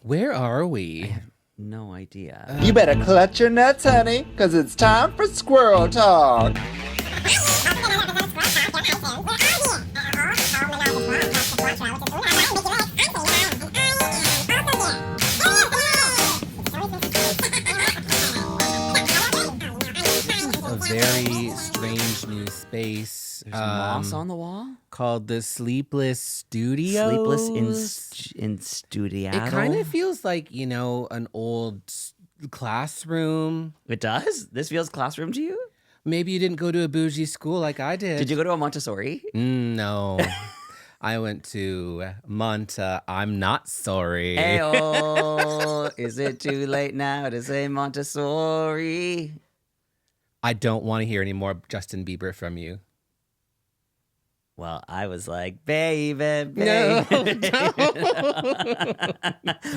Where are I we? have no idea. You better clutch your nuts, honey, because it's time for Squirrel Talk. A very strange new space. There's moss on the wall. Called the Sleepless Studios. Sleepless in studio. It kind of feels like, an old classroom. It does? This feels classroom to you? Maybe you didn't go to a bougie school like I did. Did you go to a Montessori? No. I went to Monta. I'm not sorry. Ayo, is it too late now to say Montessori? I don't want to hear any more Justin Bieber from you. Well, I was like, baby. No.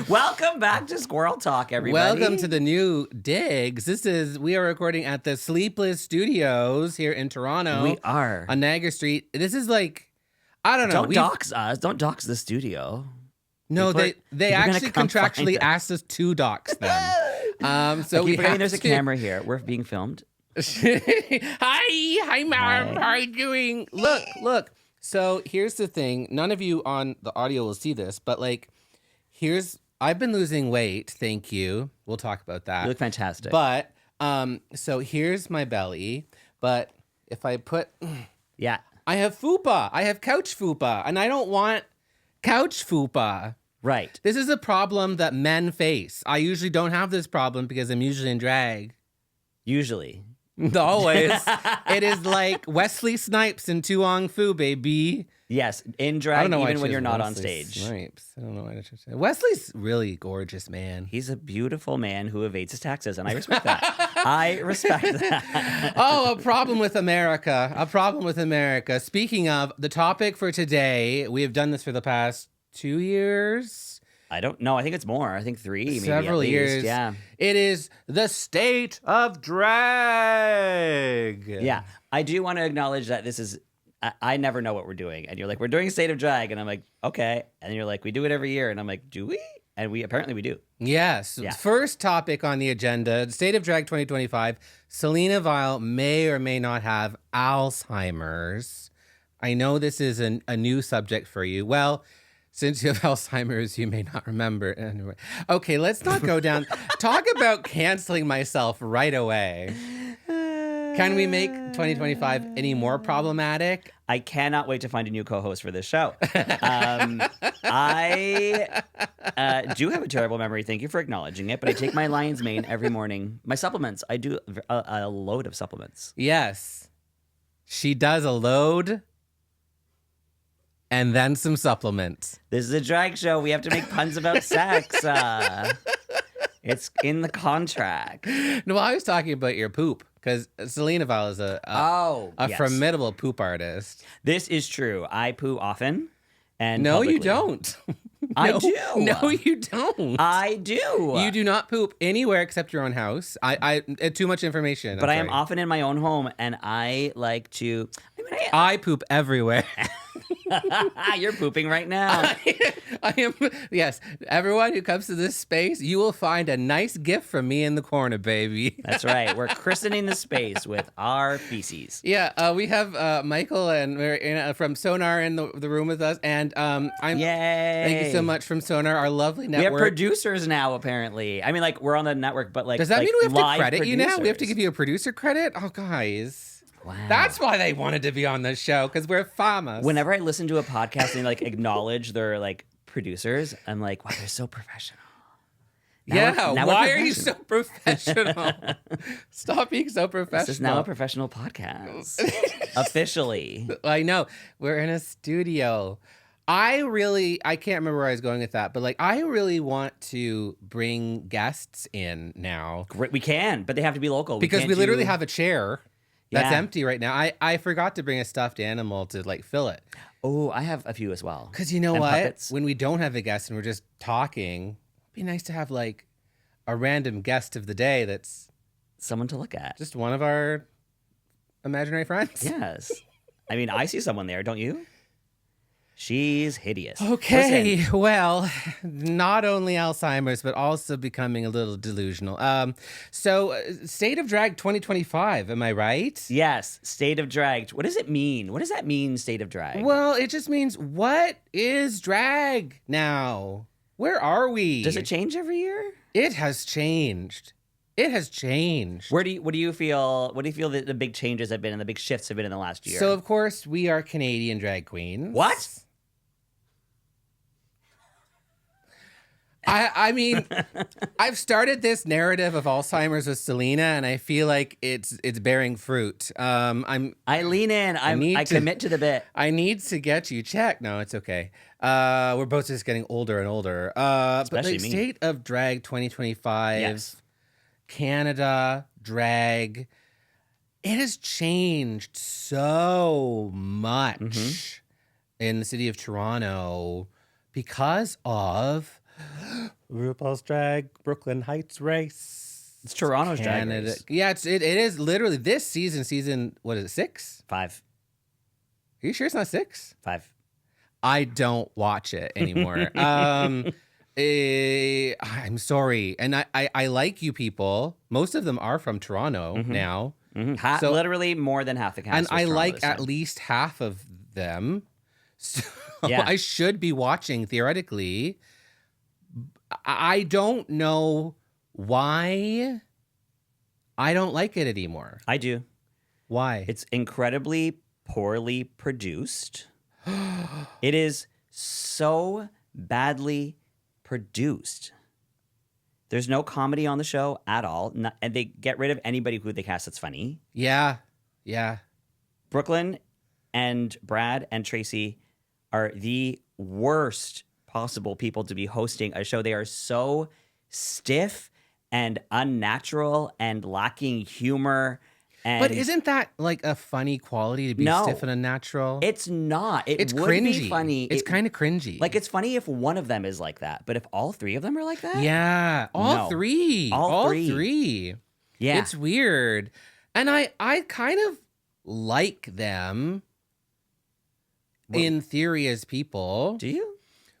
Welcome back to Squirrel Talk, everybody. Welcome to the new digs. We are recording at the Sleepless Studios here in Toronto. We are. On Niagara Street. This is like, I don't know. Don't dox us. Don't dox the studio. No, they actually contractually us. asked us to dox them. So we have there's a camera here. We're being filmed. Hi, Mom. How are you doing? Look. So here's the thing. None of you on the audio will see this, but I've been losing weight. Thank you. We'll talk about that. You look fantastic. But so here's my belly. But if I put, yeah, I have fupa. I have couch fupa, and I don't want couch fupa. Right. This is a problem that men face. I usually don't have this problem because I'm usually in drag. Usually. Always. It is like Wesley Snipes in Tuong Fu, baby. Yes, in drag, even when you're not on stage. Snipes. I don't know why I chose that. Wesley's really gorgeous, man. He's a beautiful man who evades his taxes, and I respect that. I respect that. Oh, a problem with America. A problem with America. Speaking of, the topic for today, we have done this for the past 2 years. I don't know. I think it's more. I think 3, maybe Several at least. years. Yeah. It is the state of drag. Yeah. I do want to acknowledge that this is, I never know what we're doing. And you're like, we're doing State of Drag. And I'm like, okay. And then you're like, we do it every year. And I'm like, do we? And apparently we do. Yes. Yeah. First topic on the agenda, State of Drag 2025. Selena Vyle may or may not have Alzheimer's. I know this is a new subject for you. Well, since you have Alzheimer's, you may not remember. Anyway. Okay, let's not go down. Talk about canceling myself right away. Can we make 2025 any more problematic? I cannot wait to find a new co-host for this show. I do have a terrible memory. Thank you for acknowledging it. But I take my lion's mane every morning. My supplements. I do a load of supplements. Yes. She does a load and then some supplements. This is a drag show. We have to make puns about sex. It's in the contract. No, I was talking about your poop because Selena Vyle is a yes. formidable poop artist. This is true. I poo often. And no, publicly. you don't. I No, do. No, you don't. I do. You do not poop anywhere except your own house. I too much information. But I am often in my own home, and I like to. I poop everywhere. You're pooping right now. I am. Yes, everyone who comes to this space, you will find a nice gift from me in the corner, baby. That's right. We're christening the space with our feces. Yeah, we have Michael and from SONAR in the room with us, and Yay! Thank you so much from SONAR, our lovely network. We have producers now, apparently. I mean, like, we're on the network, but like, does that mean we have to credit producers. you now? We have to give you a producer credit? Oh, guys. Wow. That's why they wanted to be on this show, because we're famous. Whenever I listen to a podcast and like acknowledge their like producers, I'm like, wow, they're so professional. Now why are you so professional? Stop being so professional. This is now a professional podcast. Officially. I know. We're in a studio. I can't remember where I was going with that, but like, I really want to bring guests in now. Great. We can, but they have to be local. Because we literally have a chair that's Yeah. empty right now. I forgot to bring a stuffed animal to like fill it. Oh, I have a few as well. Because you know And what? puppets. When we don't have a guest and we're just talking, it'd be nice to have like a random guest of the day that's Someone to look at. just one of our imaginary friends. Yes. I mean, I see someone there, don't you? She's hideous. Okay, Listen, well, not only Alzheimer's, but also becoming a little delusional. State of Drag 2025, am I right? yes, state of drag. What does it mean? What does that mean, state of drag? Well, it just means, what is drag now? Where are we? Does it change every year? It has changed. It has changed. What do you feel that the big changes have been and the big shifts have been in the last year? So, of course, we are Canadian drag queens. What? I mean, I've started this narrative of Alzheimer's with Selena, and I feel like it's bearing fruit. I lean in. I commit to the bit. I need to get you checked. No, it's okay. We're both just getting older and older. But Especially like me. State of Drag 2025, Yes. Canada drag, it has changed so much in the city of Toronto because of RuPaul's Drag Brooklyn Heights race. It's Toronto's drag Canada. race. Yeah, it is literally this season, what is it, 6? 5. Are you sure it's not 6? 5. I don't watch it anymore. I'm sorry. And I like you people. Most of them are from Toronto now. Mm-hmm. So- Literally more than half the cast. And was I Toronto like this at time. least half of them. So Yeah. I should be watching theoretically. I don't know why I don't like it anymore. I do. Why? It's incredibly poorly produced. It is so badly produced. There's no comedy on the show at all. And they get rid of anybody who they cast that's funny. Yeah. Brooklyn and Brad and Tracy are the worst possible people to be hosting a show. They are so stiff and unnatural and lacking humor. And But isn't that like a funny quality to be No. stiff and unnatural? it's not. It's would cringy. be funny. It's kind of cringy. like it's funny if one of them is like that, but if all three of them are like that, yeah, all No. three. All three. yeah, It's weird. And I kind of like them in theory as people. do you?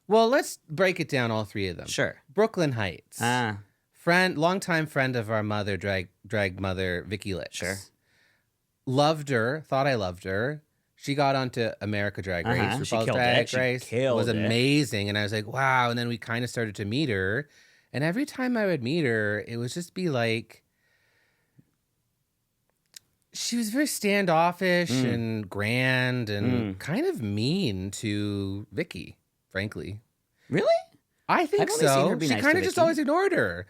Well, let's break it down, all three of them. Sure. Brooklyn Heights. Ah, Longtime friend of our mother, drag mother, Vicky Licks. Sure. Loved her, thought I loved her. She got onto America Drag Race. Uh-huh. She RuPaul's killed Drag it. She Race killed was it. amazing. And I was like, wow. And then we kind of started to meet her. And every time I would meet her, it would just be like, she was very standoffish and grand and kind of mean to Vicky, frankly. really? I think I've only seen so. her be She nice kind to of just Vicky. always ignored her.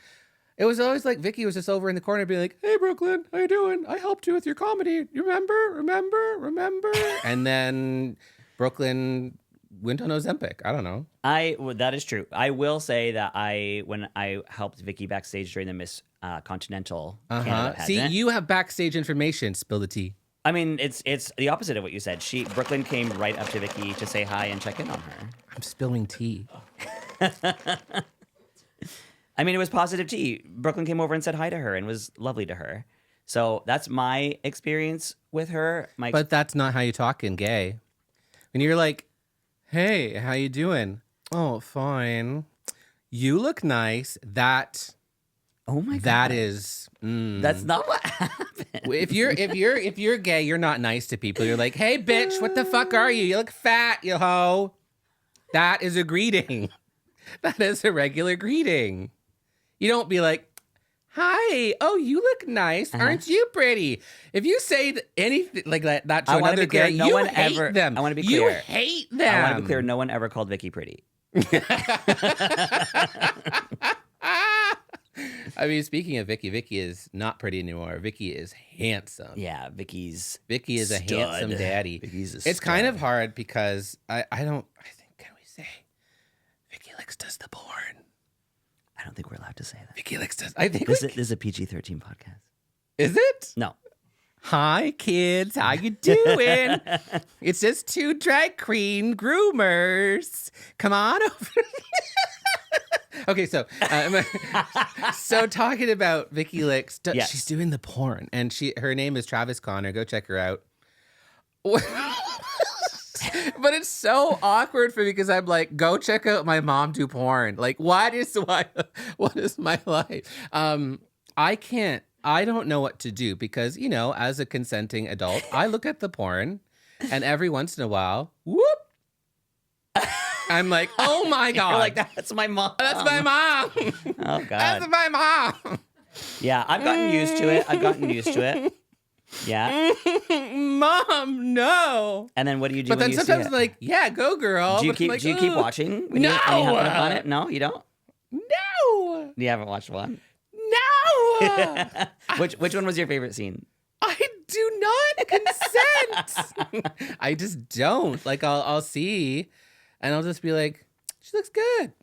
It was always like Vicky was just over in the corner being like, hey, Brooklyn, how you doing? I helped you with your comedy. You remember? And then Brooklyn went on Ozempic. I don't know. That is true. I will say that when I helped Vicky backstage during the Miss Continental Canada See, pageant. you have backstage information. Spill the tea. I mean, it's the opposite of what you said. Brooklyn came right up to Vicky to say hi and check in on her. I'm spilling tea. I mean, it was positive tea. Brooklyn came over and said hi to her and was lovely to her. So that's my experience with her. But that's not how you talk in gay. When you're like, hey, how you doing? Oh, fine. You look nice. oh my god, That is. that's not what happened. If you're gay, you're not nice to people. You're like, hey, bitch, what the fuck are you? You look fat, you hoe. That is a greeting. That is a regular greeting. You don't be like, hi, oh, you look nice. Aren't you pretty? If you say anything like that to I wanna another be clear, gay, no you one hate ever- them. I wanna be You clear. hate them. I want to be clear. No one ever called Vicky pretty. I mean, speaking of Vicky, Vicky is not pretty anymore. Vicky is handsome. Yeah, Vicky's. Vicky is a Stud. handsome daddy. Vicky's a It's kind stud. of hard because I think, can we say Vicky Licks does the porn? I don't think we're allowed to say that. Vicky Licks does. I think This we, is a PG-13 podcast. is it? No. Hi kids, how you doing? It's just two drag queen groomers. Come on over. Okay, so talking about Vicky Licks, Yes. she's doing the porn, and her name is Travis Connor. Go check her out. But But it's so awkward for me because I'm like, go check out my mom do porn. Like, what is my life? I don't know what to do because, as a consenting adult, I look at the porn and every once in a while, whoop, I'm like, oh my God. You're like, that's my mom. That's my mom. Oh, God. That's my mom. Yeah, I've gotten used to it. Yeah. Mom, no. And then what do you do But when then you see sometimes it? I'm like, yeah, go girl. Do you But I'm keep like, watching when No. you happen upon it? No, you don't? No. You haven't watched one? No. Which one was your favorite scene? I do not consent. I just don't. Like I'll see and I'll just be like, she looks good.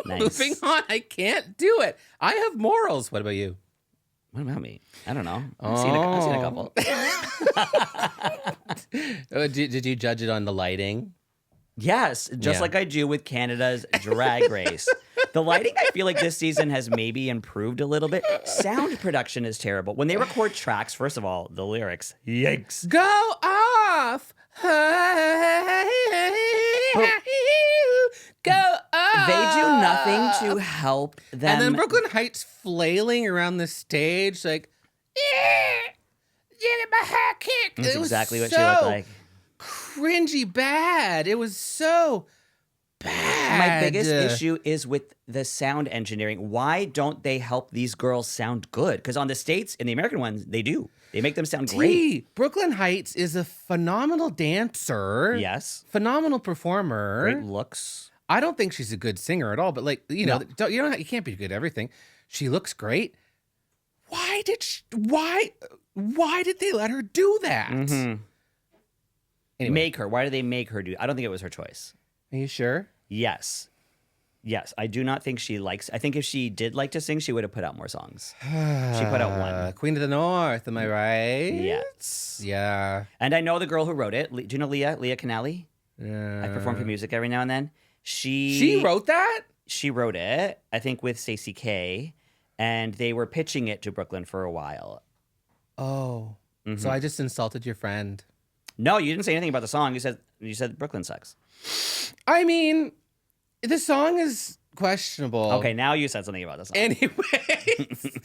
Nice. Moving on. I can't do it. I have morals. What about you? What about me? I don't know. I've seen a couple. Did you judge it on the lighting? Yes, just like I do with Canada's Drag Race. The lighting, I feel like this season has maybe improved a little bit. Sound production is terrible. When they record tracks, first of all, the lyrics, yikes. Go off. Go off. They do nothing to help them. And then Brooklyn Heights flailing around the stage like, yeah, get my hair kicked. That's It was exactly what she so looked like. cringy bad. It was so bad. My biggest issue is with the sound engineering. Why don't they help these girls sound good? Because on the States, in the American ones, they do. They make them sound great. Brooklyn Heights is a phenomenal dancer. Yes. Phenomenal performer. Great looks. I don't think she's a good singer at all, but like, you can't be good at everything. She looks great. Why did they let her do that? Mm-hmm. Anyway. Make her. Why do they make her do? I don't think it was her choice. Are you sure? Yes. I do not think she likes. I think if she did like to sing, she would have put out more songs. She put out one. Queen of the North, am I right? Yes. Yeah. And I know the girl who wrote it. Do you know Leah Canali? Yeah. I perform for music every now and then. She wrote that? She wrote it, I think, with Stacey K, and they were pitching it to Brooklyn for a while. Oh. Mm-hmm. So I just insulted your friend. No, you didn't say anything about the song. You said Brooklyn sucks. I mean, the song is questionable. Okay, now you said something about the song. Anyways,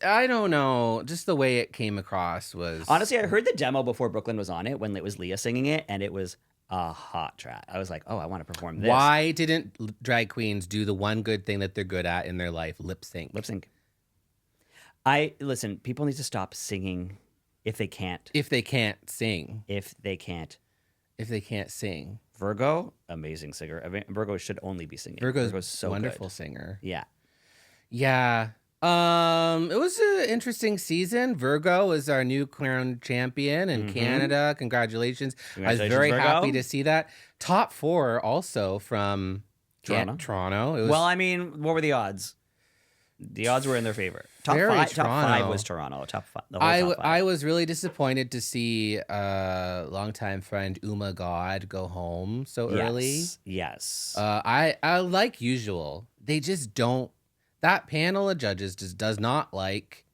I don't know. Just the way it came across was Honestly, I heard the demo before Brooklyn was on it when it was Leah singing it, and it was a hot track. I was like, oh, I want to perform this. Why didn't drag queens do the one good thing that they're good at in their life? Lip sync. Lip sync. Listen, people need to stop singing if they can't. If they can't sing. If they can't. If they can't sing. Virgo, amazing singer. I mean, Virgo should only be singing. Virgo's so wonderful good. singer. Yeah. Yeah. It was an interesting season. Virgo was our new crowned champion in Canada. Congratulations. I was very Virgo. happy to see that. Top 4 also from Toronto. It was Well, I mean, what were the odds? The odds were in their favor. Top Very five Toronto. was Toronto. Top 5. The whole top 5. I was really disappointed to see longtime friend Uma God go home so early. Yes. I like usual. They just don't. That panel of judges just does not like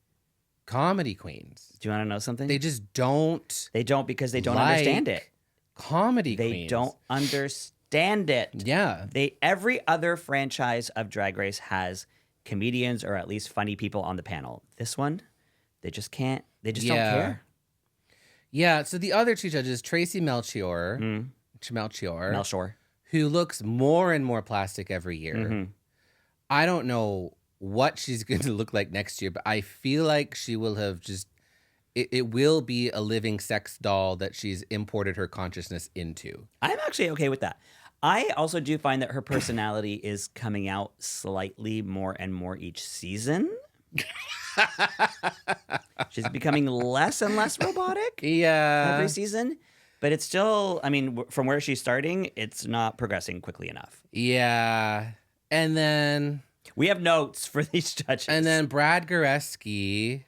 comedy queens. Do you want to know something? They just don't. They don't because they don't like understand it. Comedy They queens. don't understand it. Yeah. Every other franchise of Drag Race has comedians or at least funny people on the panel. This one, they just can't. They just don't care. Yeah. So the other 2 judges, Tracy Melchior, Melchior, who looks more and more plastic every year. Mm-hmm. I don't know what she's going to look like next year, but I feel like she will have just. It will be a living sex doll that she's imported her consciousness into. I'm actually okay with that. I also do find that her personality is coming out slightly more and more each season. She's becoming less and less robotic every season. But it's still, I mean, from where she's starting, it's not progressing quickly enough. Yeah. And then we have notes for these judges. And then Brad Goreski.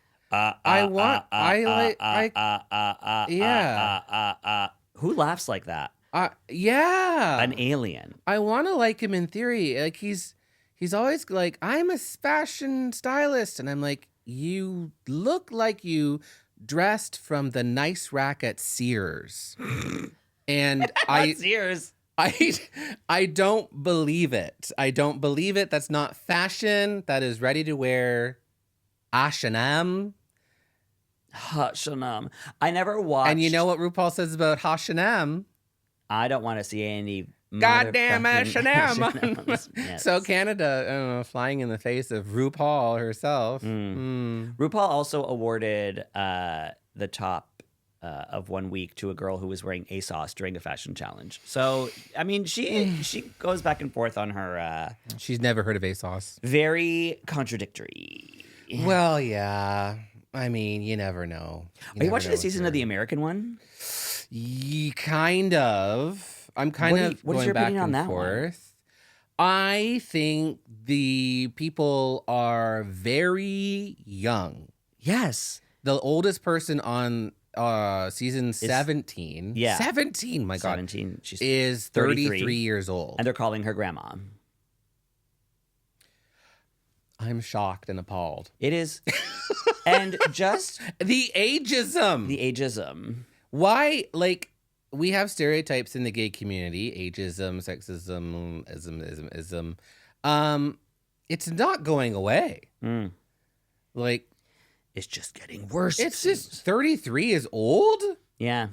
Who laughs like that? Yeah. An alien. I want to like him in theory. Like he's always like, I'm a fashion stylist. And I'm like, you look like you dressed from the nice rack at Sears. And That's yours. I don't believe it. I don't believe it. That's not fashion. That is ready to wear H&M. H&M. I never watched. And you know what RuPaul says about H&M? I don't want to see any Goddamn motherfucking H&M. Yes. So Canada, I don't know, flying in the face of RuPaul herself. RuPaul also awarded the top of 1 week to a girl who was wearing ASOS during a fashion challenge. So, I mean, she goes back and forth on her She's never heard of ASOS. very contradictory. Well, yeah. I mean, you never know. Are you watching the season of the American one? Kind of. I'm kind of what is going your back opinion on and that one? forth. I think the people are very young. Yes. The oldest person on season 17. Yeah. 17, my God. 17. She's Is 33 years old. and they're calling her grandma. I'm shocked and appalled. It is. And just The ageism. the ageism. Why, like, we have stereotypes in the gay community, ageism, sexism, ism. It's not going away. Like, It's just getting worse. it's just 33 is old. Yeah.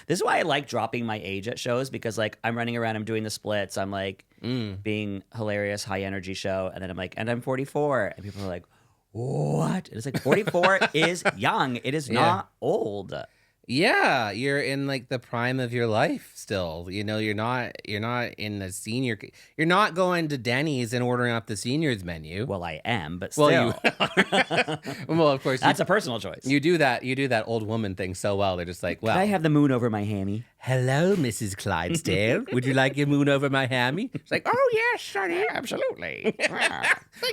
This is why I like dropping my age at shows because, like, I'm running around, I'm doing the splits, I'm like being hilarious, high energy show, and then I'm like, and I'm 44, and people are like, what? And it's like 44 is young. It is not old. Yeah, you're in like the prime of your life still. You know, you're not in the senior. You're not going to Denny's and ordering up the seniors menu. Well, I am, but still, Well, well, of course, that's a personal choice. you do that. You do that old woman thing so well. They're just like, well, Can I have the moon over my hammy? hello, Mrs. Clydesdale. Would you like your moon over my hammy? It's like, oh yes, honey, absolutely.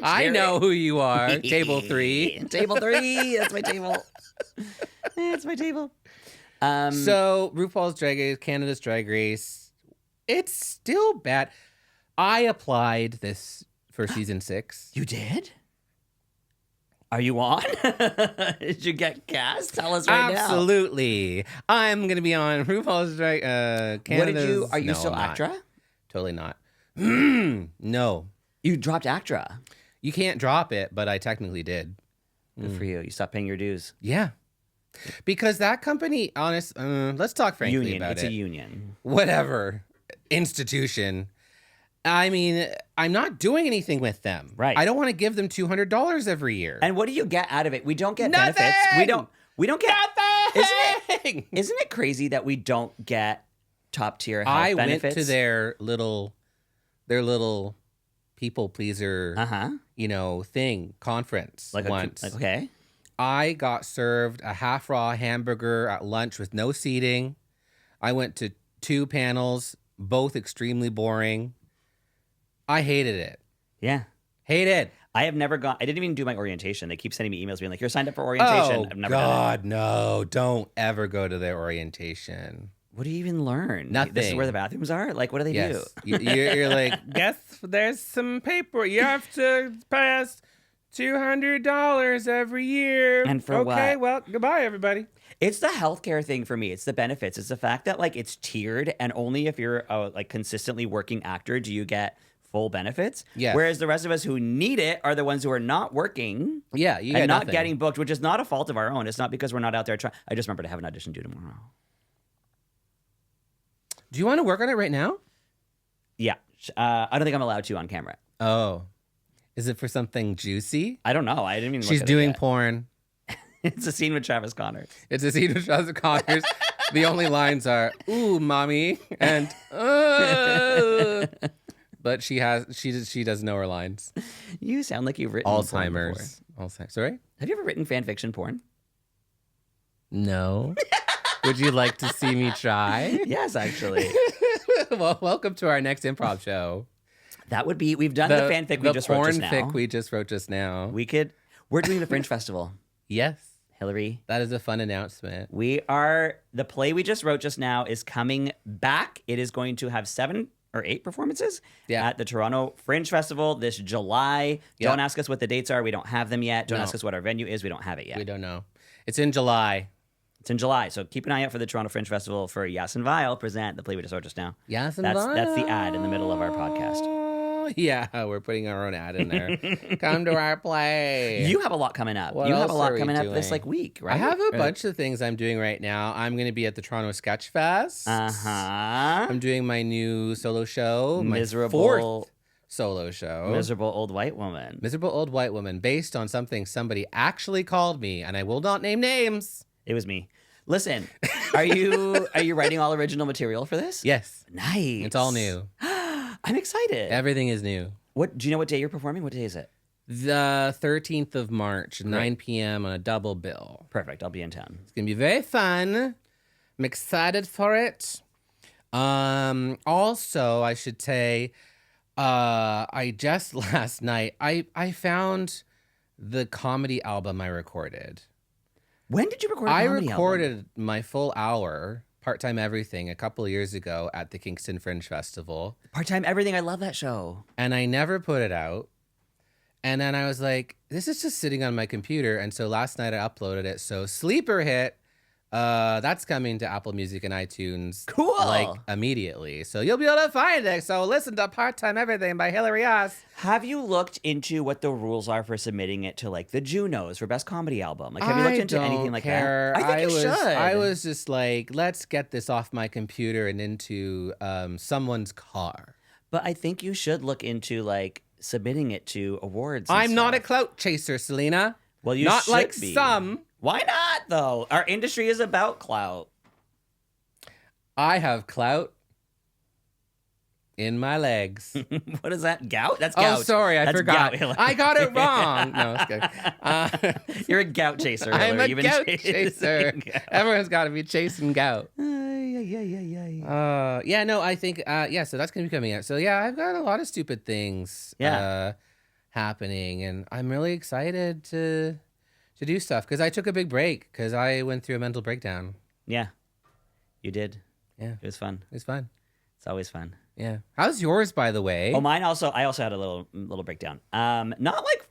I know who you are. Table 3. Table 3. That's my table. That's my table. So RuPaul's Drag Race, Canada's Drag Race, it's still bad. I applied this for season 6. You did? Are you on? Did you get cast? Tell us right now. Absolutely. I'm going to be on RuPaul's Drag Canada's. What did you? Are you No, still I'm not. ACTRA? Totally not. No. You dropped ACTRA. You can't drop it, but I technically did. Good for you. You stopped paying your dues. Yeah. Because that company, let's talk frankly Union. about It's it. a union. Whatever institution. I mean, I'm not doing anything with them. Right. I don't want to give them $200 every year. And what do you get out of it? We don't get Nothing! benefits. We don't get Nothing. Isn't it crazy that we don't get top tier health I benefits? went to their little people pleaser, thing conference once. Okay. I got served a half raw hamburger at lunch with no seating. I went to 2 panels, both extremely boring. I hated it. Yeah. Hated. I have never gone. I didn't even do my orientation. They keep sending me emails being like, "You're signed up for orientation." Oh, I've never done it. God, no. Don't ever go to their orientation. What do you even learn? Nothing. This is where the bathrooms are? Like, what do they Yes. do? You're like, guess there's some paper. You have to pass $200 every year. And for okay, what? well, goodbye, everybody. It's the healthcare thing for me. It's the benefits. It's the fact that, like, it's tiered, and only if you're a consistently working actor do you get full benefits. Yes. Whereas the rest of us who need it are the ones who are not working. Yeah, you and get not nothing. getting booked, which is not a fault of our own. It's not because we're not out there trying. I just remember to have an audition due tomorrow. Do you want to work on it right now? Yeah. I don't think I'm allowed to on camera. Oh. Is it for something juicy? I don't know. I didn't even look She's at doing it yet. porn. It's a scene with Travis Connor. It's a scene with Travis Connors. The only lines are, ooh, mommy, and, but she doesn't know her lines. You sound like you've written porn before. Alzheimer's. Sorry? Have you ever written fan fiction porn? No. Would you like to see me try? Yes, actually. Well, welcome to our next improv show. That would be. We've done the fanfic we just wrote just now. The porn fic we just wrote just now. We're doing the Fringe Festival. Yes. Hillary. That is a fun announcement. The play we just wrote just now is coming back. It is going to have 7 or 8 performances at the Toronto Fringe Festival this July. Yeah. Don't ask us what the dates are. We don't have them yet. Don't No. ask us what our venue is. We don't have it yet. We don't know. It's in July. It's in July, so keep an eye out for the Toronto Fringe Festival for Yaas and Vyle present The Play We Disorder Just Now. Yes, and That's the ad in the middle of our podcast. Yeah, we're putting our own ad in there. Come to our play. You have a lot coming up. What You have else a lot are we coming up this doing? week, right? I have a bunch of things I'm doing right now. I'm going to be at the Toronto Sketch Fest. I'm doing my new solo show, my fourth solo show. Miserable Old White Woman. Miserable Old White Woman, based on something somebody actually called me, and I will not name names. It was me. Listen, are you writing all original material for this? Yes. Nice. It's all new. I'm excited. Everything is new. What do you know what day you're performing? What day is it? The 13th of March, 9 p.m. on a double bill. Perfect. I'll be in town. It's going to be very fun. I'm excited for it. Also, I should say, I just last night, I found the comedy album I recorded. When did you record a I comedy recorded album? my full hour, Part-Time Everything, a couple of years ago at the Kingston Fringe Festival. Part-Time Everything. I love that show. And I never put it out. And then I was like, this is just sitting on my computer. And so last night I uploaded it. So Sleeper Hit, that's coming to Apple Music and iTunes. Cool. Like immediately. So you'll be able to find it. So listen to Part-Time Everything by Hillary Yaas. Have you looked into what the rules are for submitting it to like the Junos for Best Comedy Album? Like, have you looked into anything like that? I think you should. I was just like, let's get this off my computer and into someone's car. But I think you should look into like submitting it to awards. I'm not a clout chaser, Selena. Well, you not should like be. some. Why not, though? Our industry is about clout. I have clout in my legs. What is that? Gout? That's gout. Oh, sorry, I That's forgot. Gout, I got it wrong. No, it's good. You're a gout chaser, Hillary. I'm a You've been gout chasing chaser. gout. Everyone's got to be chasing gout. Yeah. Yeah, no, I think, so that's going to be coming out. So, yeah, I've got a lot of stupid things happening, and I'm really excited to do stuff because I took a big break because I went through a mental breakdown. Yeah, you did. Yeah. It was fun. It was fun. It's always fun. Yeah. How's yours, by the way? Oh, mine also. I also had a little breakdown. Not like.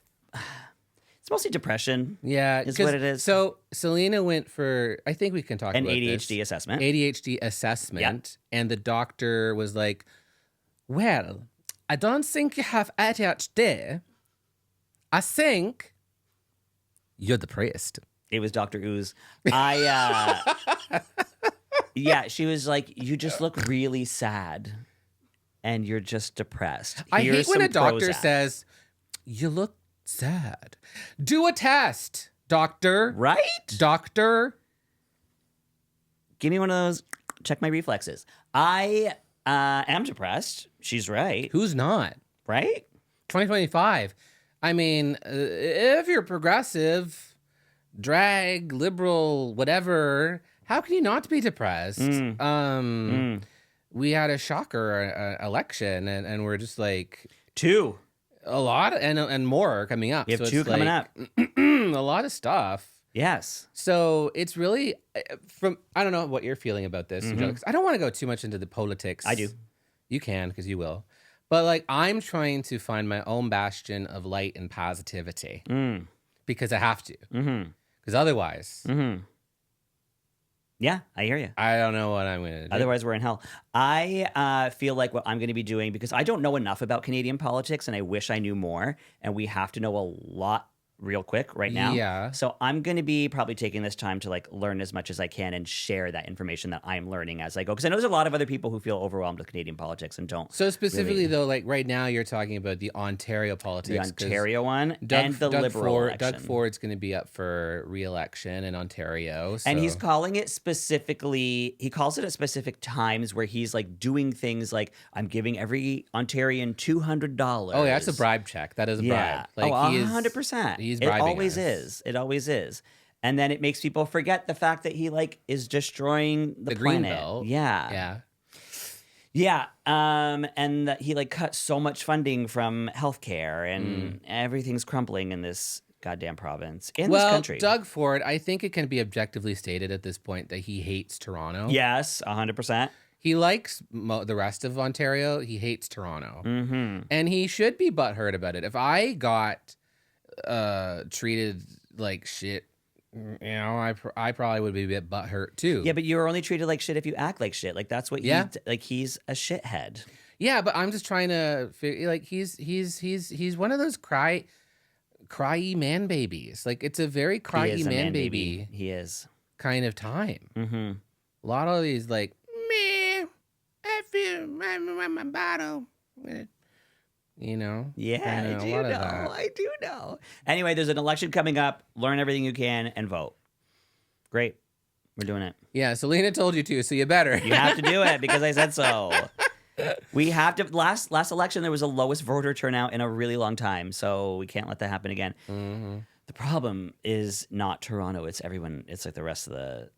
It's mostly depression. Yeah, is what it is. So Selena went for, I think we can talk An about ADHD this. assessment. ADHD assessment, and the doctor was like, "Well, I don't think you have ADHD. I think you're depressed." It was Dr. Ooze. Yeah, she was like, "You just look really sad, and you're just depressed." I Here's hate when a some doctor Prozac." says, "You look sad. Do a test, doctor." Right? Doctor. Give me one of those. Check my reflexes. I am depressed. She's right. Who's not? Right? 2025. I mean, if you're progressive, drag, liberal, whatever, how can you not be depressed? We had a shocker election, and we're just like Two. a lot and more coming up. You have so two it's coming like, up. a lot of stuff. Yes. So it's really I don't know what you're feeling about this. Jokes. I don't want to go too much into the politics. I do. You can, because you will. But like, I'm trying to find my own bastion of light and positivity because I have to. Because otherwise, Yeah, I hear you. I don't know what I'm going to do. Otherwise, we're in hell. I feel like what I'm going to be doing, because I don't know enough about Canadian politics, and I wish I knew more, and we have to know a lot real quick right now. Yeah. So I'm going to be probably taking this time to like learn as much as I can and share that information that I'm learning as I go. Because I know there's a lot of other people who feel overwhelmed with Canadian politics and don't. So specifically, really- though, like right now, you're talking about the Ontario The politics. 'cause Ontario one and the Liberal election. Doug Ford's going to be up for re-election in Ontario. And he's so- calling it specifically, he calls it at specific times where he's like doing things like, I'm giving every Ontarian $200. Oh, yeah, that's a bribe check. That is a Yeah. bribe. Oh, he is- 100%. He's It bribing always us. is. It always is. And then it makes people forget the fact that he like is destroying the green planet. belt. Yeah. Yeah. And that he like cut so much funding from healthcare and everything's crumbling in this goddamn province, in this country. Doug Ford, I think it can be objectively stated at this point that he hates Toronto. Yes, 100%. He likes the rest of Ontario. He hates Toronto. Mm-hmm. And he should be butthurt about it. If I got treated like shit I probably would be a bit butthurt too. Yeah, but you're only treated like shit if you act like shit. Like that's what he's a shithead. Yeah, but I'm just trying to figure, like he's one of those cryy man babies. Like it's a very cryy man baby. He is kind of time. Mm-hmm. A lot of these like me, I feel my bottle. Yeah, I do know. Anyway, there's an election coming up. Learn everything you can and vote. Great. We're doing it. Yeah, Selena told you to, so you better. You have to do it because I said so. We have to. Last election, there was the lowest voter turnout in a really long time, so we can't let that happen again. Mm-hmm. The problem is not Toronto; it's everyone. It's like the rest of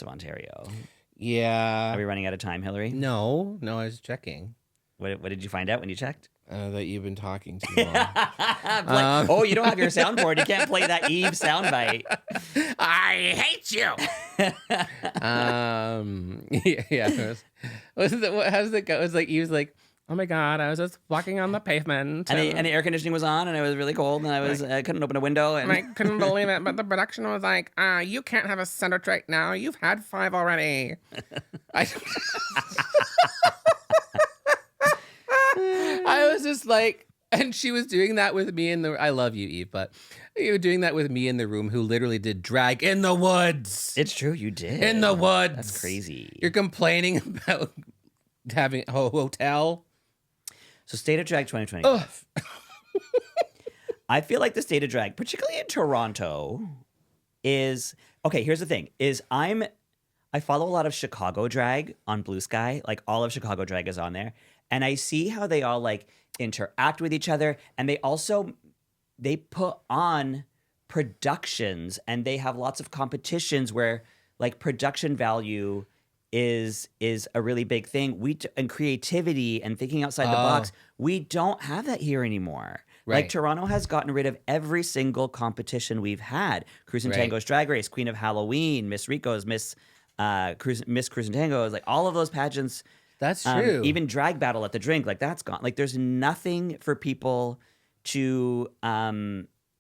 Ontario. Yeah. Are we running out of time, Hillary? No, I was checking. What did you find out when you checked? That you've been talking too long. Oh, you don't have your soundboard. You can't play that Eve soundbite. I hate you. Yeah. How does it go? It was like he was like, "Oh my god, I was just walking on the pavement, and the air conditioning was on, and it was really cold, and I couldn't open a window, and I couldn't believe it." But the production was like, "You can't have a center trait now. You've had 5 already." I was just like, and she was doing that with me in the. I love you, Eve, but you were doing that with me in the room, who literally did drag in the woods. It's true, you did in the woods. That's crazy. You're complaining about having a hotel. So, State of Drag 2025. I feel like the State of Drag, particularly in Toronto, is okay. Here's the thing: I follow a lot of Chicago drag on Blue Sky. Like all of Chicago drag is on there. And I see how they all like interact with each other. And they put on productions, and they have lots of competitions where like production value is a really big thing. And creativity and thinking outside the box. We don't have that here anymore. Right. Like Toronto has gotten rid of every single competition we've had. Cruise and Tango's Drag Race, Queen of Halloween, Miss Rico's Miss Cruise and Tango's, like all of those pageants. That's true. Even Drag Battle at the Drink, like that's gone. Like there's nothing for people to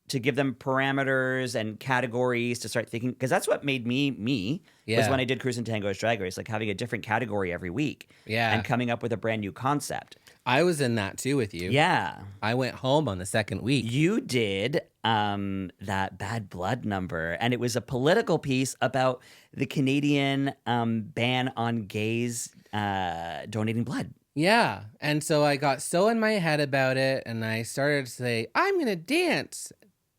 give them parameters and categories to start thinking, because that's what made me was when I did Cruise and Tango's Drag Race, like having a different category every week, and coming up with a brand new concept. I was in that too with you. Yeah, I went home on the second week. You did that Bad Blood number, and it was a political piece about the Canadian ban on gays donating blood. Yeah. And so I got so in my head about it, and I started to say, I'm going to dance.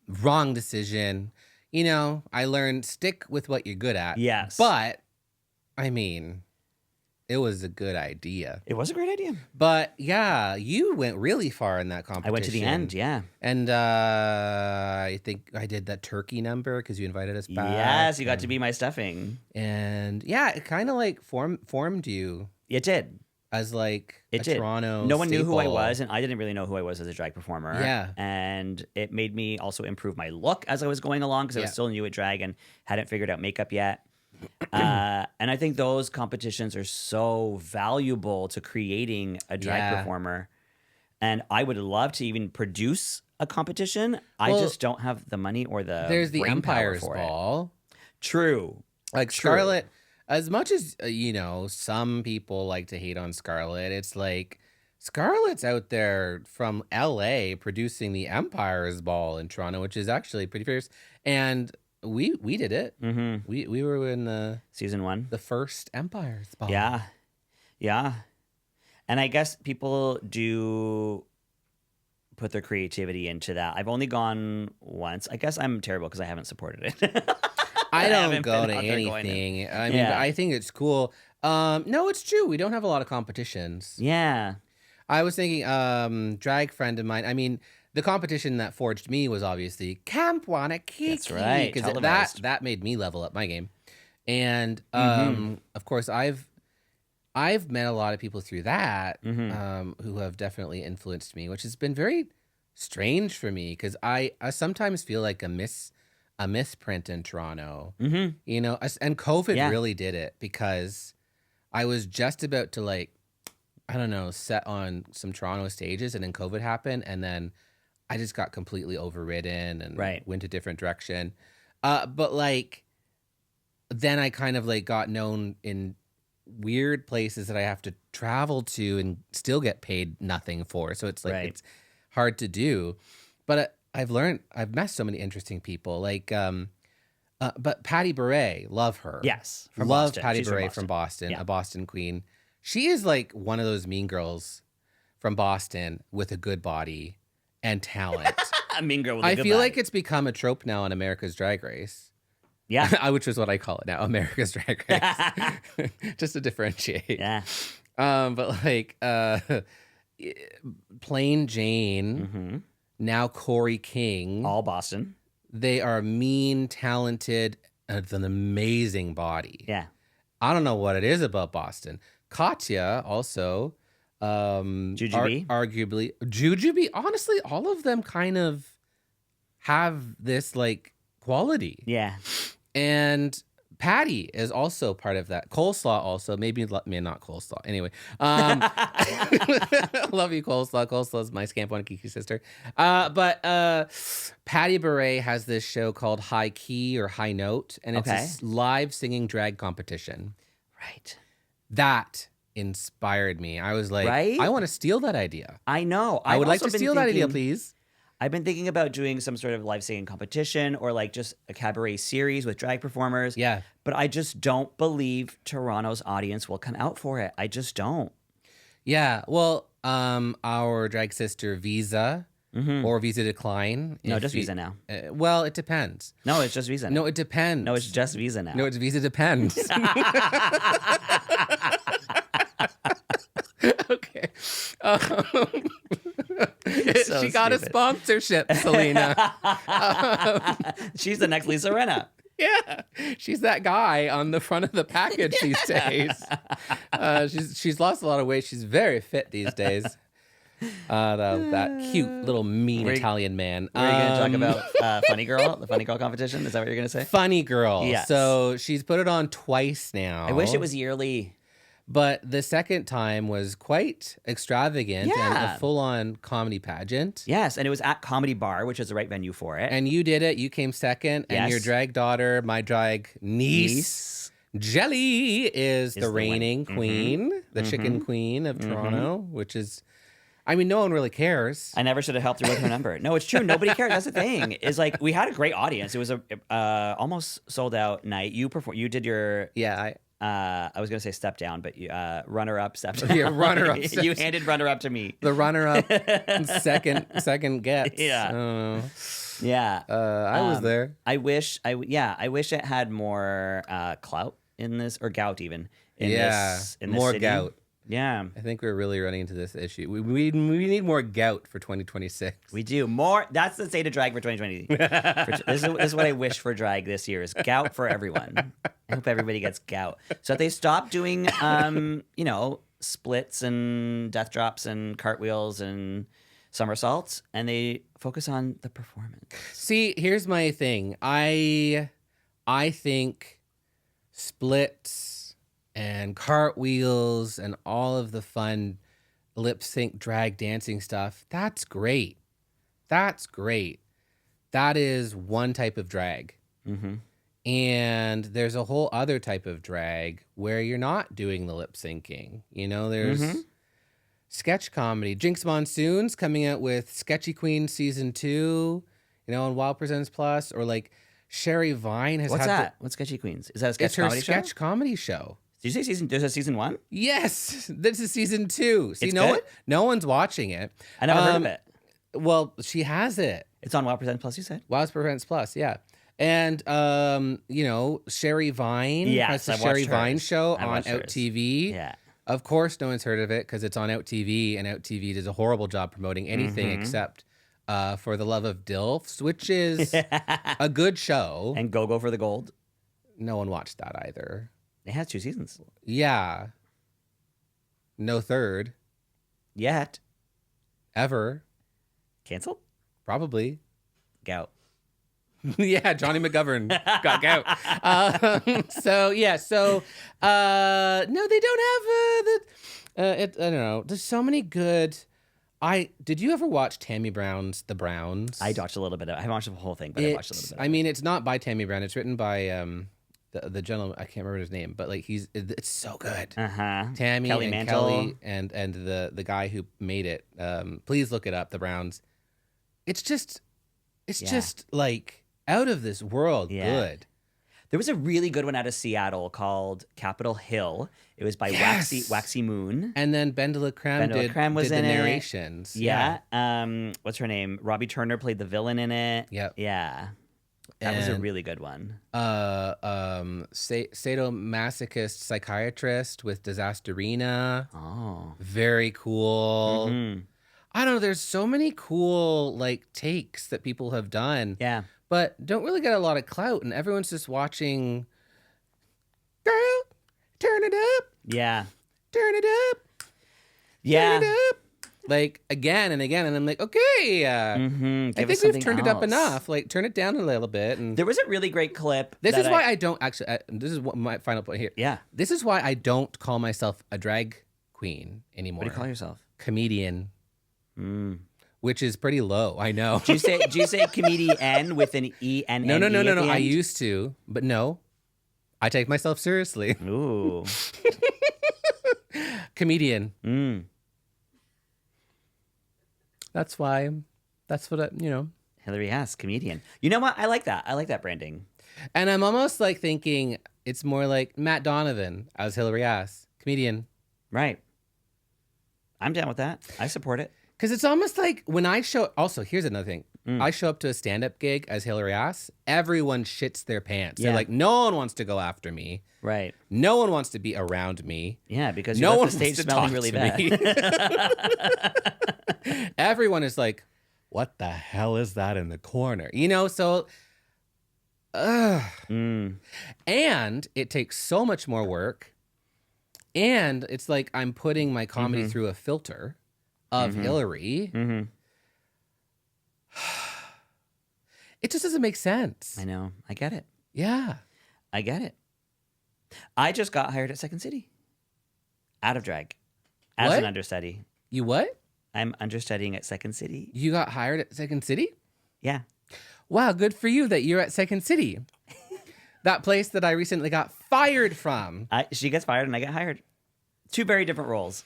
Wrong decision. I learned stick with what you're good at. Yes. But, I mean, it was a good idea. It was a great idea. But, yeah, you went really far in that competition. I went to the end, yeah. And I think I did that turkey number because you invited us back. Yes, you got to be my stuffing. And, yeah, it kind of like formed you. It did. As like it a did. Toronto No one staple. knew who I was, and I didn't really know who I was as a drag performer. Yeah. And it made me also improve my look as I was going along, because I was still new at drag and hadn't figured out makeup yet. And I think those competitions are so valuable to creating a drag performer. And I would love to even produce a competition. I just don't have the money or the There's the brain power Empire's for Ball. It. True. Like Scarlett, as much as, some people like to hate on Scarlett, it's like Scarlett's out there from LA producing the Empire's Ball in Toronto, which is actually pretty fierce. And we did it. Mm-hmm. We were in the season 1, the first Empire's Ball. Yeah. And I guess people do put their creativity into that. I've only gone once. I guess I'm terrible because I haven't supported it. I don't go to anything. I mean, I think it's cool. No, it's true. We don't have a lot of competitions. Yeah. I was thinking, drag friend of mine. I mean, the competition that forged me was obviously Camp Wanakiki. That's right. Because that made me level up my game. And of course, I've met a lot of people through that who have definitely influenced me, which has been very strange for me, because I sometimes feel like a misprint in Toronto, and COVID really did it, because I was just about to set on some Toronto stages, and then COVID happened, and then I just got completely overridden and went a different direction. But like, then I kind of like got known in weird places that I have to travel to and still get paid nothing for. So it's like, Right. it's hard to do. But I've met so many interesting people. Like, but Patty Beret, love her. Yes, from love Boston. Patty She's from Beret from Boston, Yeah. a Boston queen. She is like one of those mean girls from Boston with a good body and talent. A mean girl with a I good feel body. like it's become a trope now on America's Drag Race. Yeah. Which is what I call it now, America's Drag Race. Just to differentiate. Yeah. But like Plain Jane, Mm-hmm. now Corey King. All Boston. They are mean, talented, with an amazing body. Yeah. I don't know what it is about Boston. Katya also. Jujubee? Arguably. Jujubee. Honestly, all of them kind of have this like quality. Yeah. And Patty is also part of that. Coleslaw also. Maybe not coleslaw. Anyway. Love you, Coleslaw. Coleslaw is my Scamp One Kiki sister. But Patty Beret has this show called High Key or High Note. And it's Okay. a live singing drag competition. Right. That inspired me. I was like, Right? I want to steal that idea. I know. I would like also to been steal that idea, thinking- please. I've been thinking about doing some sort of live singing competition or like just a cabaret series with drag performers. Yeah. But I just don't believe Toronto's audience will come out for it. I just don't. Yeah. Well, our drag sister Visa or Visa Decline. No, if just you- Visa now. Well, it depends. No, it's just Visa now. No, it depends. No, it's just Visa now. No, it's Visa depends. Okay. So she got a stupid. sponsorship, Selena. She's the next Lisa Rinna. Yeah, she's that guy on the front of the package these days. She's lost a lot of weight. She's very fit these days. That cute little mean Were you- Italian man. Are you going to talk about Funny Girl, the Funny Girl competition? Is that what you're going to say? Funny Girl? Yes. So she's put it on twice now. I wish it was yearly. But the second time was quite extravagant and Yeah. a full-on comedy pageant. Yes, and it was at Comedy Bar, which is the right venue for it. And you did it. You came second. And Yes. your drag daughter, my drag niece, Jelly, is the the win- reigning queen, the chicken queen of Toronto, which is, I mean, no one really cares. I never should have helped her with her number. No, it's true. Nobody cared. That's the thing. Is like we had a great audience. It was a almost sold out night. You did your. Yeah, I was gonna say step down, but you, runner up, step down. Yeah, runner up, You handed runner up to me. the runner-up, second gets. Yeah. Yeah. I was there. I wish it had more clout in this, or gout even. In this more city. gout. Yeah. I think we're really running into this issue. We need more gout for 2026. We do more. That's the state of drag for 2020. This is what I wish for drag this year: is gout for everyone. I hope everybody gets gout, so that they stop doing, splits and death drops and cartwheels and somersaults, and they focus on the performance. See, here's my thing. I think splits and cartwheels and all of the fun lip sync drag dancing stuff, that's great. That's great. That is one type of drag. Mm-hmm. And there's a whole other type of drag where you're not doing the lip syncing. You know, there's sketch comedy. Jinx Monsoon's coming out with Sketchy Queen Season 2, on Wild Presents Plus, or like Sherry Vine has What's had that? What's Sketchy Queens? Is that a sketch it's her comedy show? sketch comedy show. Did you say there's a season 1? Yes, this is Season 2. See, It's no good? no one's watching it. I never heard of it. Well, she has it. It's on Wild Present Plus, you said? Wild Presents Plus, yeah. And Sherry Vine Yes, has the I've Sherry watched Vine hers. show I've on watched Out hers. TV. Yeah. Of course, no one's heard of it because it's on Out TV, and Out TV does a horrible job promoting anything except For the Love of Dilfs, which is a good show. And Go for the Gold. No one watched that either. It has 2 seasons. Yeah. No third. Yet. Ever. Canceled? Probably. Gout. Yeah, Johnny McGovern got gout. No, they don't have I don't know. There's so many good Did you ever watch Tammy Brown's The Browns? I watched a little bit of it. I haven't watched the whole thing, but I watched a little bit of it. I mean, it's not by Tammy Brown. It's written by the gentleman. I can't remember his name, but like it's so good. Tammy Kelly and Mantle. Kelly and the guy who made it. Please look it up. The Browns. It's just like out of this world good. There was a really good one out of Seattle called Capitol Hill. It was by Waxy Moon. And then Bendela Cram did the narrations. Yeah. What's her name? Robbie Turner played the villain in it. Yep. Yeah. That was a really good one. Sadomasochist psychiatrist with Disasterina. Oh. Very cool. Mm-hmm. I don't know. There's so many cool like takes that people have done. Yeah. But don't really get a lot of clout, and everyone's just watching. Girl, turn it up. Yeah. Turn it up. Yeah. Turn it up. Like again and again, and I'm like, okay. I think we've turned it up enough. Like, turn it down a little bit. And there was a really great clip. This is why I don't actually. This is what my final point here. Yeah. This is why I don't call myself a drag queen anymore. What do you call yourself? Comedian. Which is pretty low, I know. Do you say comedian with an E and no? N-E at the I end? used to, but no. I take myself seriously. Ooh. Comedian. That's why. That's what Hillary Yaas, comedian. You know what? I like that. I like that branding. And I'm almost like thinking it's more like Matt Donovan as Hillary Yaas, comedian. Right. I'm down with that. I support it. Because it's almost like when I show. Also, here's another thing. I show up to a stand-up gig as Hillary Yaas. Everyone shits their pants. Yeah. They're like, no one wants to go after me. Right. No one wants to be around me. Yeah, because you No left one the stage wants to smelling talk really to bad. me. Everyone is like, what the hell is that in the corner? You know, so. And it takes so much more work. And it's like I'm putting my comedy through a filter of Hillary. It just doesn't make sense. I know. I get it. Yeah. I get it. I just got hired at Second City. Out of drag. As What? an understudy. You what? I'm understudying at Second City. You got hired at Second City? Yeah. Wow, good for you that you're at Second City. That place that I recently got fired from. She gets fired and I get hired. Two very different roles.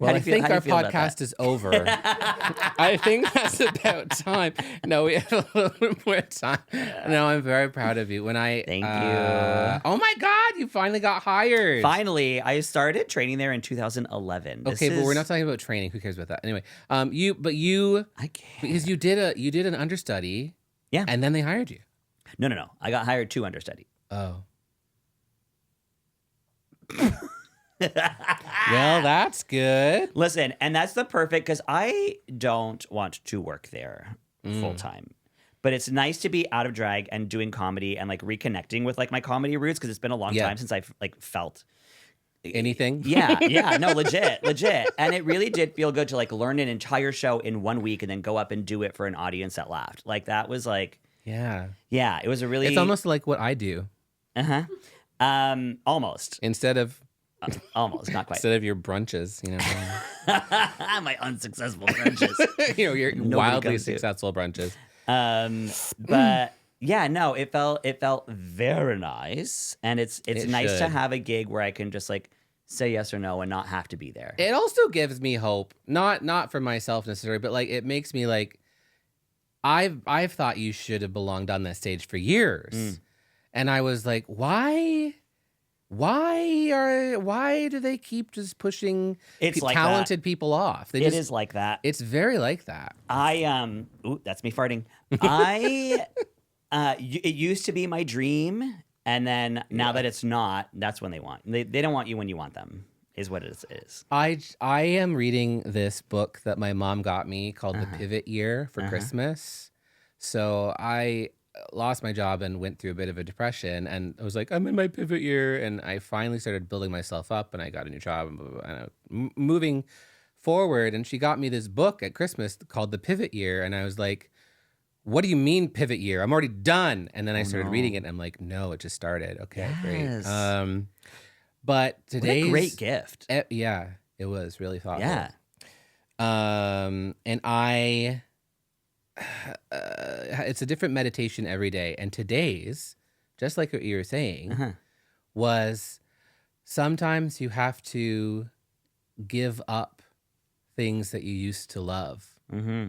Well, I think our feel about podcast that? is over. I think that's about time. No, we have a little bit more time. No, I'm very proud of you. Thank you. Oh my God, you finally got hired. Finally, I started training there in 2011. Okay, but we're not talking about training. Who cares about that? Anyway, I can't. because you did an understudy. Yeah. And then they hired you. No. I got hired to understudy. Oh. Well, that's good. Listen, and that's the perfect, because I don't want to work there full time. But it's nice to be out of drag and doing comedy and like reconnecting with like my comedy roots, because it's been a long time since I've like felt anything. Yeah, no, legit. And it really did feel good to like learn an entire show in 1 week and then go up and do it for an audience that laughed. Like that was like, Yeah. it was a really. It's almost like what I do. Almost. Instead of Almost, not quite. Instead of your brunches, you know. My unsuccessful brunches. You know, your Nobody wildly comes to. successful brunches. But yeah, no, it felt very nice, and it's It nice to should. have a gig where I can just like say yes or no and not have to be there. It also gives me hope, not for myself necessarily, but like it makes me like, I've thought you should have belonged on that stage for years, and I was like, why do they keep just pushing It's like talented people off? It is like that. It's very like that. Ooh, that's me farting. It used to be my dream, and then now that it's not, that's when they want. They don't want you when you want them, is what it is. I am reading this book that my mom got me called The Pivot Year for Christmas. So I lost my job and went through a bit of a depression, and I was like, I'm in my pivot year, and I finally started building myself up, and I got a new job, and, blah, blah, blah, and moving forward. And she got me this book at Christmas called The Pivot Year, and I was like, what do you mean pivot year? I'm already done. And then I started reading it, and I'm like, no, it just started. Okay, Yes. great. But today's What a great gift. yeah, it was really thoughtful. Yeah. And it's a different meditation every day. And today's, just like what you were saying, was sometimes you have to give up things that you used to love. Mm-hmm.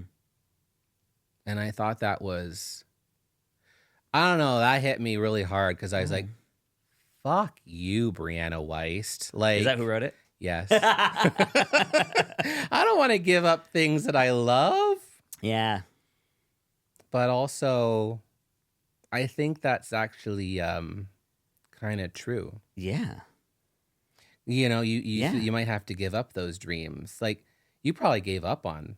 And I thought that was, I don't know, that hit me really hard because I was like, fuck you, Brianna Weist. Like, Is that who wrote it? Yes. I don't want to give up things that I love. Yeah. But also, I think that's actually kind of true. Yeah. You know, you might have to give up those dreams. Like, you probably gave up on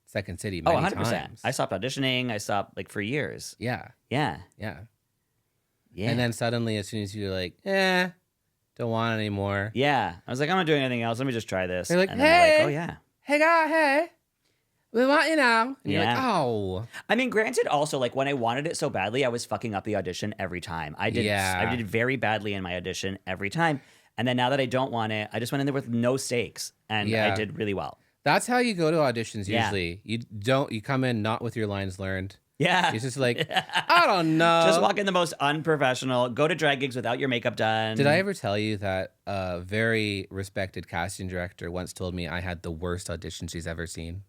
Second City many 100%. times. I stopped auditioning. I stopped like for years. Yeah. Yeah. Yeah. Yeah. And then suddenly, as soon as you're like, don't want it anymore. Yeah. I was like, I'm not doing anything else. Let me just try this. They're like, and then they're hey. oh yeah. Hey, guy, hey. We want you now. And you're like, Yeah. oh. I mean, granted, also, like, when I wanted it so badly, I was fucking up the audition every time. I did very badly in my audition every time. And then now that I don't want it, I just went in there with no stakes. And I did really well. That's how you go to auditions Yeah. usually. You come in not with your lines learned. Yeah. It's just like, I don't know. Just walk in the most unprofessional, go to drag gigs without your makeup done. Did I ever tell you that a very respected casting director once told me I had the worst audition she's ever seen?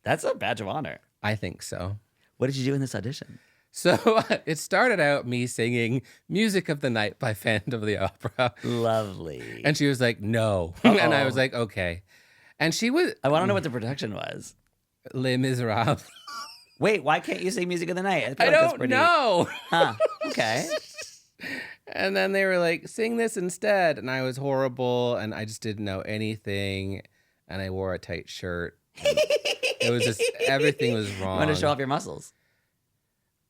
That's a badge of honor. I think so. What did you do in this audition? So it started out me singing Music of the Night by Phantom of the Opera. Lovely. And she was like, no. And I was like, okay. And she was... I want to know what the production was. Les Miserables. Wait, why can't you say Music of the Night? I don't know. Huh. Okay. And then they were like, sing this instead. And I was horrible. And I just didn't know anything. And I wore a tight shirt. It was just, everything was wrong. You want to show off your muscles?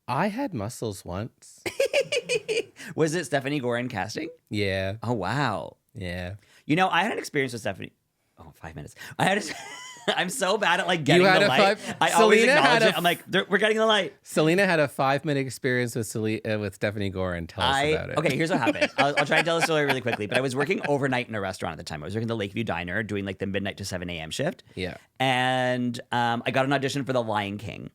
I had muscles once. Was it Stephanie Gorin casting? Yeah. Oh, wow. Yeah. You know, I had an experience with Stephanie. Oh, 5 minutes. I'm so bad at like getting You had the a light. five- I always Selena acknowledge had it. I'm like, we're getting the light. Selena had a 5-minute experience with Stephanie Gorin. Tell us about it. Okay, here's what happened. I'll try and tell the story really quickly. But I was working overnight in a restaurant at the time. I was working the Lakeview Diner doing like the midnight to 7 a.m. shift. Yeah. And I got an audition for The Lion King.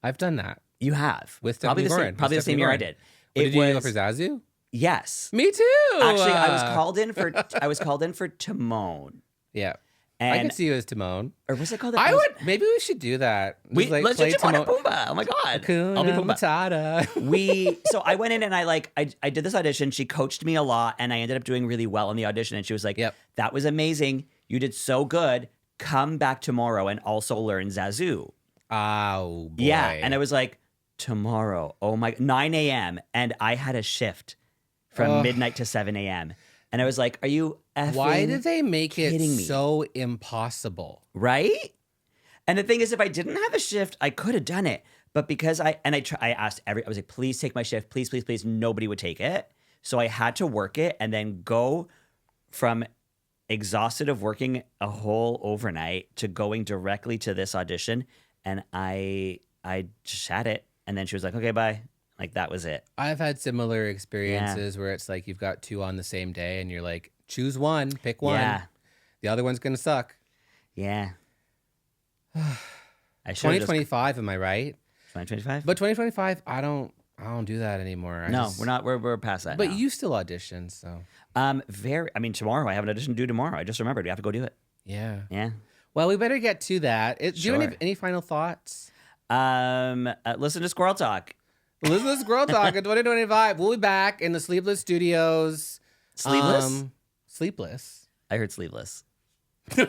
I've done that. You have. With probably Stephanie the same, Gorin. probably the same year I did. Did you go for Zazu? Yes. Me too. Actually, I was called in for Timon. Yeah. I And can see you as Timon. or was it called? Maybe we should do that. Just, Let's do Timon and Pumbaa. Oh my god, I'll be Hakuna Pumbaa. Matata. So I went in and I did this audition. She coached me a lot, and I ended up doing really well in the audition. And she was like, Yep. "That was amazing. You did so good. Come back tomorrow and also learn Zazu." Oh boy. Yeah, and I was like, "Tomorrow, oh my, 9 a.m." And I had a shift from midnight to 7 a.m. And I was like, "Are you effing Why did they make it kidding me?" so impossible? Right? And the thing is, if I didn't have a shift, I could have done it. But because I asked I was like, please take my shift. Please, please, please. Nobody would take it. So I had to work it and then go from exhausted of working a whole overnight to going directly to this audition. And I just had it. And then she was like, okay, bye. Like, that was it. I've had similar experiences where it's like you've got two on the same day and you're like, choose one, pick one. Yeah. The other one's going to suck. Yeah. 2025, am I right? 2025? But 2025, I don't do that anymore. We're not. We're past that. But now. you still audition, so. Tomorrow I have an audition due tomorrow. I just remembered we have to go do it. Yeah. Yeah. Well, we better get to that. Do you have Sure. any final thoughts? Listen to Squirrel Talk. Listen to Squirrel Talk in 2025. We'll be back in the Sleepless Studios. Sleeveless? Sleepless. I heard sleeveless. She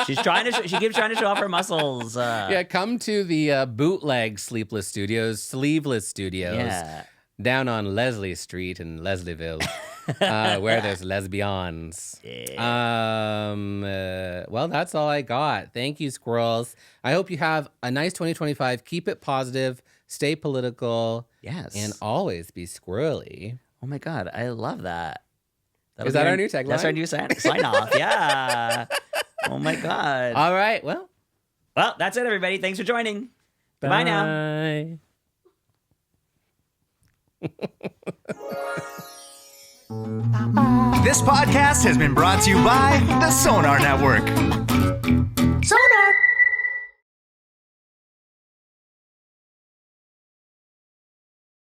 keeps trying to show off her muscles. Yeah, come to the bootleg Sleepless Studios, Sleeveless Studios, Yeah. down on Leslie Street in Leslieville, where there's lesbians. Well, that's all I got. Thank you, squirrels. I hope you have a nice 2025. Keep it positive, stay political, Yes. and always be squirrely. Oh my god, I love that. Is that our new tagline? That's our new sign off. Yeah. Oh my god. All right, well, That's it, everybody. Thanks for joining. Goodbye now. This podcast has been brought to you by the SONAR Network.